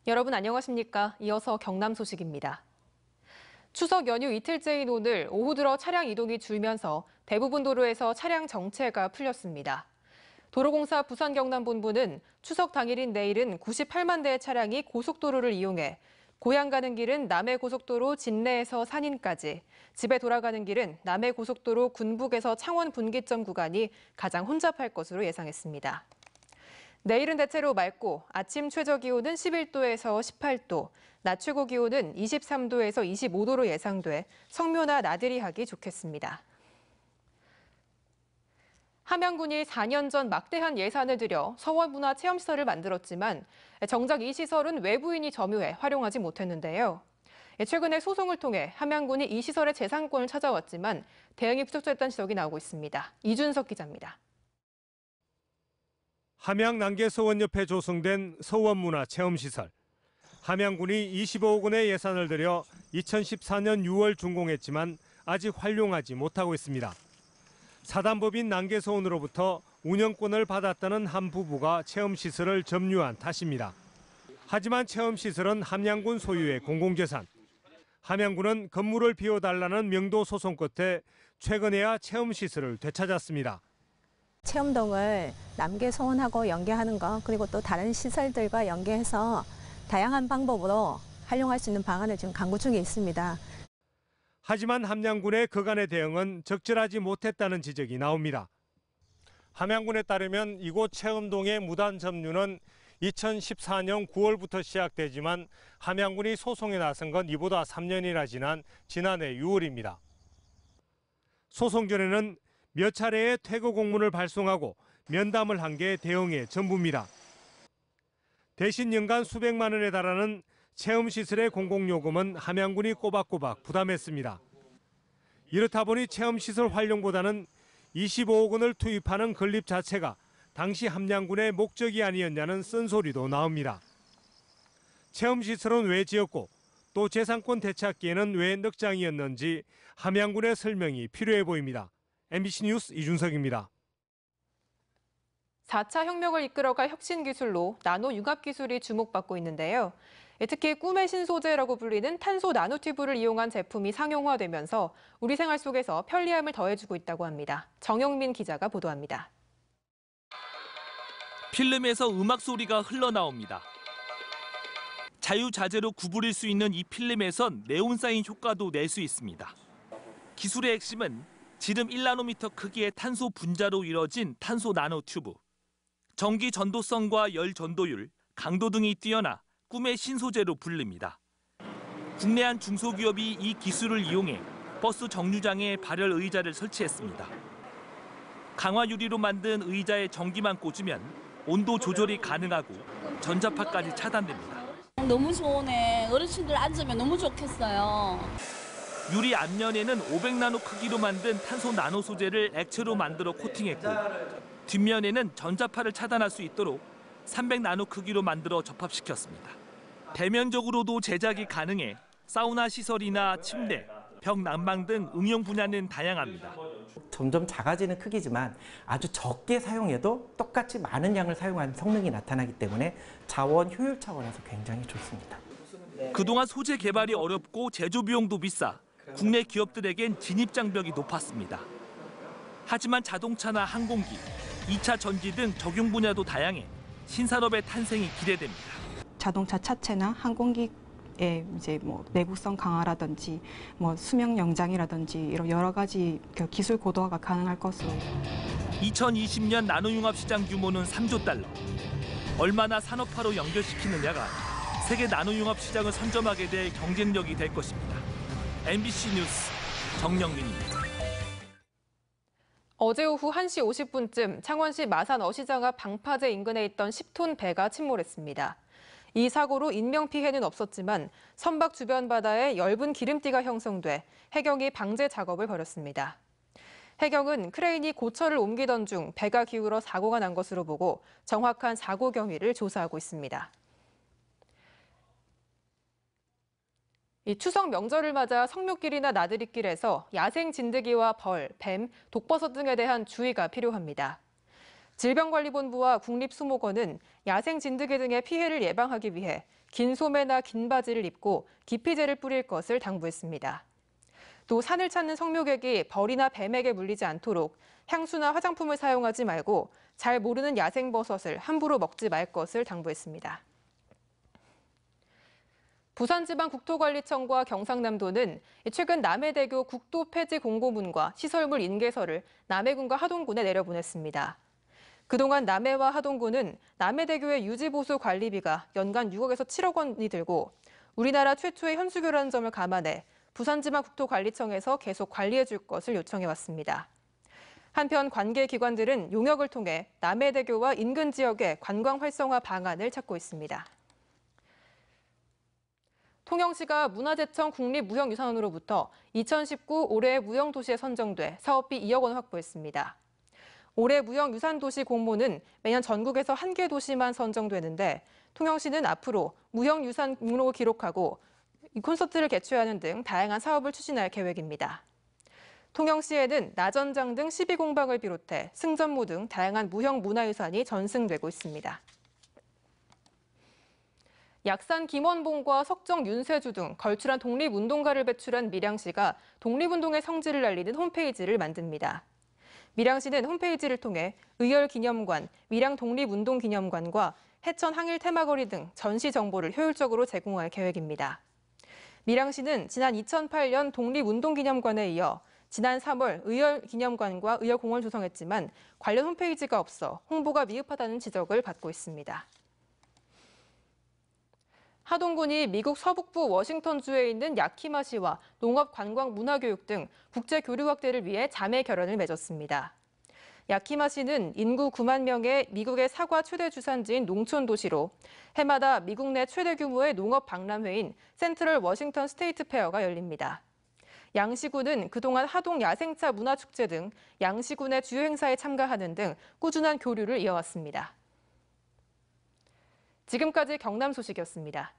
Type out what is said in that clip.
여러분 안녕하십니까? 이어서 경남 소식입니다. 추석 연휴 이틀째인 오늘 오후 들어 차량 이동이 줄면서 대부분 도로에서 차량 정체가 풀렸습니다. 도로공사 부산경남본부는 추석 당일인 내일은 98만 대의 차량이 고속도로를 이용해 고향 가는 길은 남해고속도로 진내에서 산인까지, 집에 돌아가는 길은 남해고속도로 군북에서 창원 분기점 구간이 가장 혼잡할 것으로 예상했습니다. 내일은 대체로 맑고 아침 최저 기온은 11도에서 18도, 낮 최고 기온은 23도에서 25도로 예상돼 성묘나 나들이 하기 좋겠습니다. 함양군이 4년 전 막대한 예산을 들여 서원문화체험시설을 만들었지만 정작 이 시설은 외부인이 점유해 활용하지 못했는데요. 최근에 소송을 통해 함양군이 이 시설의 재산권을 찾아왔지만 대응이 부족했다는 지적이 나오고 있습니다. 이준석 기자입니다. 함양 난계서원 옆에 조성된 서원문화체험시설. 함양군이 25억 원의 예산을 들여 2014년 6월 준공했지만 아직 활용하지 못하고 있습니다. 사단법인 난계서원으로부터 운영권을 받았다는 한 부부가 체험시설을 점유한 탓입니다. 하지만 체험시설은 함양군 소유의 공공재산. 함양군은 건물을 비워달라는 명도 소송 끝에 최근에야 체험시설을 되찾았습니다. 체험동을 남계서원하고 연계하는 것, 그리고 또 다른 시설들과 연계해서 다양한 방법으로 활용할 수 있는 방안을 지금 강구 중에 있습니다. 하지만 함양군의 그간의 대응은 적절하지 못했다는 지적이 나옵니다. 함양군에 따르면 이곳 체험동의 무단 점유는 2014년 9월부터 시작되지만 함양군이 소송에 나선 건 이보다 3년이나 지난 지난해 6월입니다. 소송 전에는 몇 차례의 퇴거 공문을 발송하고 면담을 한 게 대응의 전부입니다. 대신 연간 수백만 원에 달하는 체험시설의 공공요금은 함양군이 꼬박꼬박 부담했습니다. 이렇다 보니 체험시설 활용보다는 25억 원을 투입하는 건립 자체가 당시 함양군의 목적이 아니었냐는 쓴소리도 나옵니다. 체험시설은 왜 지었고 또 재산권 되찾기에는 왜 넉장이었는지 함양군의 설명이 필요해 보입니다. MBC 뉴스 이준석입니다. 4차 혁명을 이끌어갈 혁신 기술로 나노 융합 기술이 주목받고 있는데요. 특히 꿈의 신소재라고 불리는 탄소 나노튜브를 이용한 제품이 상용화되면서 우리 생활 속에서 편리함을 더해주고 있다고 합니다. 정영민 기자가 보도합니다. 필름에서 음악 소리가 흘러나옵니다. 자유자재로 구부릴 수 있는 이 필름에선 네온사인 효과도 낼 수 있습니다. 기술의 핵심은 지름 1나노미터 크기의 탄소 분자로 이뤄진 탄소 나노튜브. 전기 전도성과 열 전도율, 강도 등이 뛰어나 꿈의 신소재로 불립니다. 국내 한 중소기업이 이 기술을 이용해 버스 정류장에 발열 의자를 설치했습니다. 강화 유리로 만든 의자에 전기만 꽂으면 온도 조절이 가능하고 전자파까지 차단됩니다. 너무 좋으네. 어르신들 앉으면 너무 좋겠어요. 유리 앞면에는 500나노 크기로 만든 탄소 나노 소재를 액체로 만들어 코팅했고 뒷면에는 전자파를 차단할 수 있도록 300나노 크기로 만들어 접합시켰습니다. 대면적으로도 제작이 가능해 사우나 시설이나 침대, 벽 난방 등 응용 분야는 다양합니다. 점점 작아지는 크기지만 아주 적게 사용해도 똑같이 많은 양을 사용하는 성능이 나타나기 때문에 자원 효율 차원에서 굉장히 좋습니다. 그동안 소재 개발이 어렵고 제조 비용도 비싸 국내 기업들에겐 진입 장벽이 높았습니다. 하지만 자동차나 항공기, 2차 전지 등 적용 분야도 다양해 신산업의 탄생이 기대됩니다. 자동차 차체나 항공기의 이제 내구성 강화라든지 수명 연장이라든지 이런 여러 가지 기술 고도화가 가능할 것으로. 2020년 나노융합 시장 규모는 3조 달러. 얼마나 산업화로 연결시키느냐가 세계 나노융합 시장을 선점하게 될 경쟁력이 될 것입니다. MBC 뉴스 정영민입니다. 어제 오후 1시 50분쯤 창원시 마산 어시장 앞 방파제 인근에 있던 10톤 배가 침몰했습니다. 이 사고로 인명피해는 없었지만 선박 주변 바다에 엷은 기름띠가 형성돼 해경이 방제 작업을 벌였습니다. 해경은 크레인이 고철을 옮기던 중 배가 기울어 사고가 난 것으로 보고 정확한 사고 경위를 조사하고 있습니다. 이 추석 명절을 맞아 성묘길이나 나들이길에서 야생 진드기와 벌, 뱀, 독버섯 등에 대한 주의가 필요합니다. 질병관리본부와 국립수목원은 야생 진드개 등의 피해를 예방하기 위해 긴 소매나 긴 바지를 입고 기피제를 뿌릴 것을 당부했습니다. 또 산을 찾는 성묘객이 벌이나 뱀에게 물리지 않도록 향수나 화장품을 사용하지 말고 잘 모르는 야생버섯을 함부로 먹지 말 것을 당부했습니다. 부산지방국토관리청과 경상남도는 최근 남해대교 국도 폐지 공고문과 시설물 인계서를 남해군과 하동군에 내려보냈습니다. 그동안 남해와 하동군은 남해대교의 유지보수 관리비가 연간 6억에서 7억 원이 들고 우리나라 최초의 현수교라는 점을 감안해 부산지방국토관리청에서 계속 관리해 줄 것을 요청해왔습니다. 한편 관계 기관들은 용역을 통해 남해대교와 인근 지역의 관광 활성화 방안을 찾고 있습니다. 통영시가 문화재청 국립무형유산원으로부터 2019 올해의 무형도시에 선정돼 사업비 2억 원 확보했습니다. 올해 무형유산도시 공모는 매년 전국에서 1개 도시만 선정되는데 통영시는 앞으로 무형유산 목록을 기록하고 콘서트를 개최하는 등 다양한 사업을 추진할 계획입니다. 통영시에는 나전장 등 12공방을 비롯해 승전무 등 다양한 무형 문화유산이 전승되고 있습니다. 약산 김원봉과 석정 윤세주 등 걸출한 독립운동가를 배출한 밀양시가 독립운동의 성지를 알리는 홈페이지를 만듭니다. 밀양시는 홈페이지를 통해 의열기념관, 밀양독립운동기념관과 해천 항일 테마거리 등 전시 정보를 효율적으로 제공할 계획입니다. 밀양시는 지난 2008년 독립운동기념관에 이어 지난 3월 의열기념관과 의열공원을 조성했지만 관련 홈페이지가 없어 홍보가 미흡하다는 지적을 받고 있습니다. 하동군이 미국 서북부 워싱턴주에 있는 야키마시와 농업, 관광, 문화교육 등 국제 교류 확대를 위해 자매 결연을 맺었습니다. 야키마시는 인구 9만 명의 미국의 사과 최대 주산지인 농촌 도시로 해마다 미국 내 최대 규모의 농업 박람회인 센트럴 워싱턴 스테이트 페어가 열립니다. 양시군은 그동안 하동 야생차 문화축제 등 양시군의 주요 행사에 참가하는 등 꾸준한 교류를 이어왔습니다. 지금까지 경남 소식이었습니다.